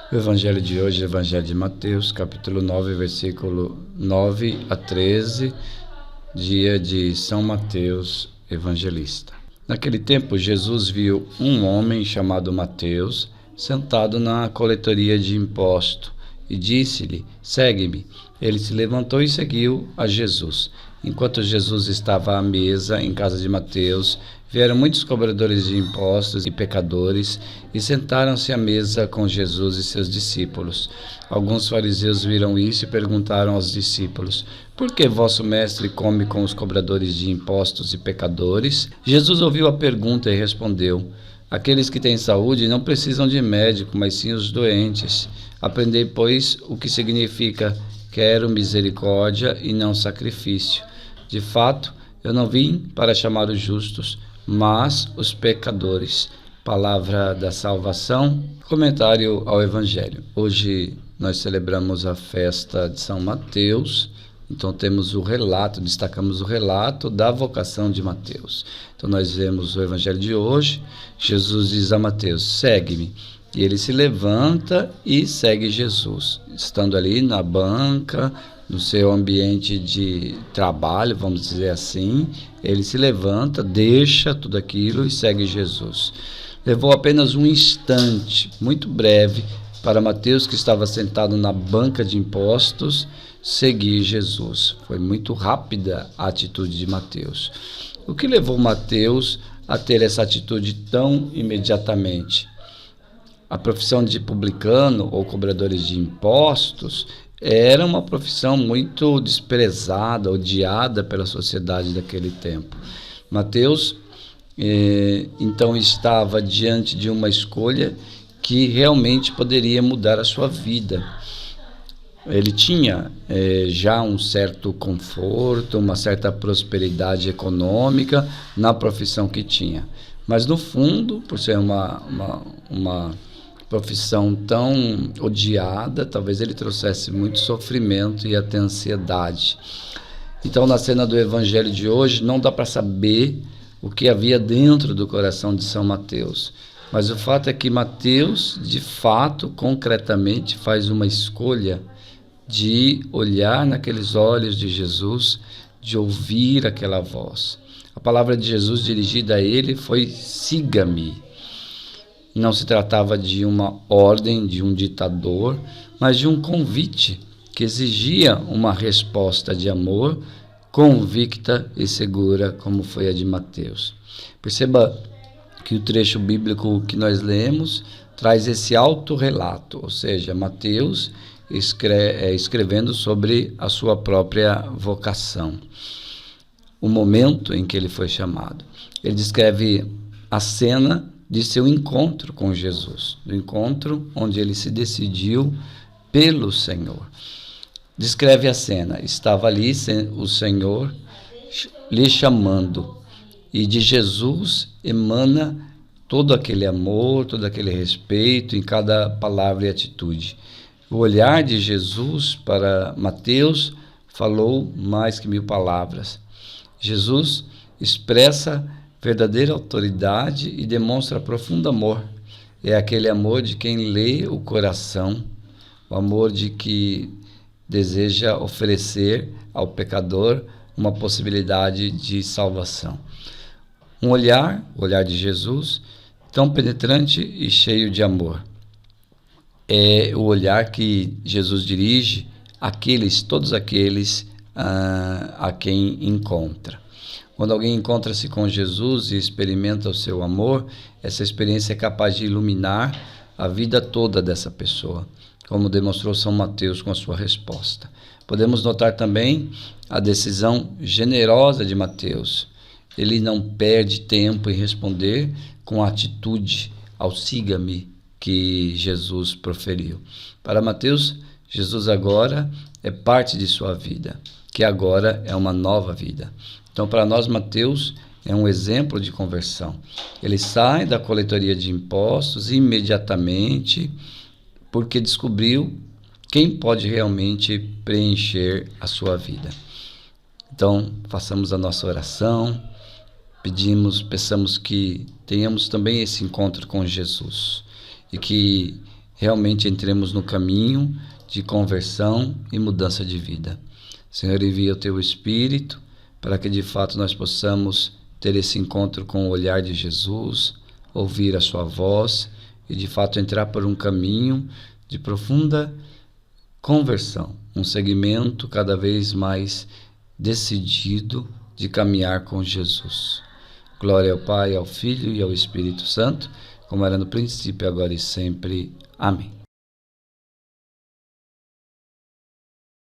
O Evangelho de hoje é o Evangelho de Mateus, capítulo 9, versículo 9 a 13, dia de São Mateus Evangelista. Naquele tempo, Jesus viu um homem chamado Mateus sentado na coletoria de imposto e disse-lhe: "Segue-me." Ele se levantou e seguiu a Jesus. Enquanto Jesus estava à mesa em casa de Mateus, vieram muitos cobradores de impostos e pecadores e sentaram-se à mesa com Jesus e seus discípulos. Alguns fariseus viram isso e perguntaram aos discípulos: "Por que vosso mestre come com os cobradores de impostos e pecadores?" Jesus ouviu a pergunta e respondeu: "Aqueles que têm saúde não precisam de médico, mas sim os doentes. Aprendei, pois, o que significa: quero misericórdia e não sacrifício. De fato, eu não vim para chamar os justos, mas os pecadores." Palavra da salvação. Comentário ao Evangelho. Hoje nós celebramos a festa de São Mateus, então temos o relato, destacamos o relato da vocação de Mateus. Então nós vemos o Evangelho de hoje, Jesus diz a Mateus: "Segue-me." E ele se levanta e segue Jesus, estando ali na banca, no seu ambiente de trabalho, vamos dizer assim. Ele se levanta, deixa tudo aquilo e segue Jesus. Levou apenas um instante, muito breve, para Mateus, que estava sentado na banca de impostos, seguir Jesus. Foi muito rápida a atitude de Mateus. O que levou Mateus a ter essa atitude tão imediatamente? A profissão de publicano ou cobradores de impostos era uma profissão muito desprezada, odiada pela sociedade daquele tempo. Mateus, então, estava diante de uma escolha que realmente poderia mudar a sua vida. Ele tinha já um certo conforto, uma certa prosperidade econômica na profissão que tinha. Mas, no fundo, por ser uma profissão tão odiada, talvez ele trouxesse muito sofrimento e até ansiedade. Então, na cena do Evangelho de hoje, não dá para saber o que havia dentro do coração de São Mateus. Mas o fato é que Mateus, de fato, concretamente, faz uma escolha de olhar naqueles olhos de Jesus, de ouvir aquela voz. A palavra de Jesus dirigida a ele foi: "Siga-me." Não se tratava de uma ordem, de um ditador, mas de um convite que exigia uma resposta de amor, convicta e segura, como foi a de Mateus. Perceba que o trecho bíblico que nós lemos traz esse autorrelato, ou seja, Mateus escrevendo sobre a sua própria vocação, o momento em que ele foi chamado. Ele descreve a cena de seu encontro com Jesus, do encontro onde ele se decidiu pelo Senhor. Descreve a cena: estava ali o Senhor lhe chamando, e de Jesus emana todo aquele amor, todo aquele respeito em cada palavra e atitude. O olhar de Jesus para Mateus falou mais que 1000 palavras. Jesus expressa verdadeira autoridade e demonstra profundo amor. É aquele amor de quem lê o coração, o amor de que deseja oferecer ao pecador uma possibilidade de salvação. Um olhar, o olhar de Jesus, tão penetrante e cheio de amor. É o olhar que Jesus dirige todos aqueles a quem encontra. Quando alguém encontra-se com Jesus e experimenta o seu amor, essa experiência é capaz de iluminar a vida toda dessa pessoa, como demonstrou São Mateus com a sua resposta. Podemos notar também a decisão generosa de Mateus. Ele não perde tempo em responder com a atitude ao "siga-me" que Jesus proferiu. Para Mateus, Jesus agora é parte de sua vida, que agora é uma nova vida. Então, para nós, Mateus é um exemplo de conversão. Ele sai da coletoria de impostos imediatamente, porque descobriu quem pode realmente preencher a sua vida. Então, façamos a nossa oração, peçamos que tenhamos também esse encontro com Jesus e que realmente entremos no caminho de conversão e mudança de vida. Senhor, envia o Teu Espírito para que de fato nós possamos ter esse encontro com o olhar de Jesus, ouvir a Sua voz e de fato entrar por um caminho de profunda conversão, um segmento cada vez mais decidido de caminhar com Jesus. Glória ao Pai, ao Filho e ao Espírito Santo, como era no princípio, agora e sempre. Amém.